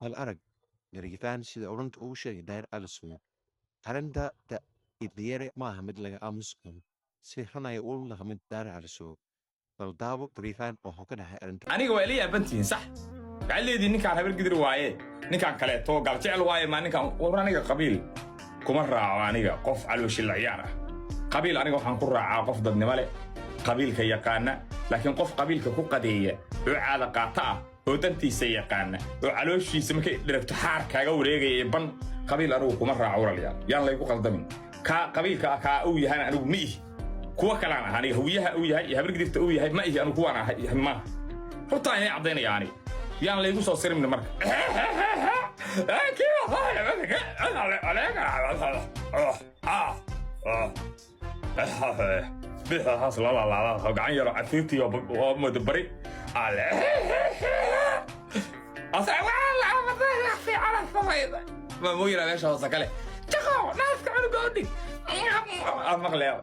Hal arag dhirigitaan sida odhanta uu sheegay Daahir Cali Sow. Arrinta idyere maaha mid laga aamusi karo. Si xun ayay ula dhaqmeen Daahir Cali Sow. Bal daawo dhirigitaan wuxuu ka dhaxay arrinta. aniga waa ila yaabantihiin sax waxaa leedii ninkaan habar gidir waaye ninkaan kaleeto gal jecel waaye maa ninkaan war aniga qabiil kuma raaco aniga qof calooshi la ciyaar ah qabiil aniga waxaan ku raacaa qof dadnimo leh qabiilka yaqaana laakiin qof qabiilka ku qadeeya oo caada qaata ah oo dantiisa yaqaana oo calooshiisa markay dhiragto xaar kaaga wareegaya ban qabiil anigu kuma raaco walaalayaal yaan laygu qaldamin ka qabiilka kaa uu yahay anigu ma ihi kuwa kalaan ah aniga hawiyaha uu yahay iyo habar gidirta uu yahay ma ihi anigu kuwaan ahay ma horta inay caddaynaya aniga yaan laygu soo sirmin marka بيحاس لا لا لا قاعد يرى عتيتي ومدبري على أصلا والله ما في على الفضيضة ما مو يرى ليش هوسك عليه تخو ناس كانوا قاعدين أمغلي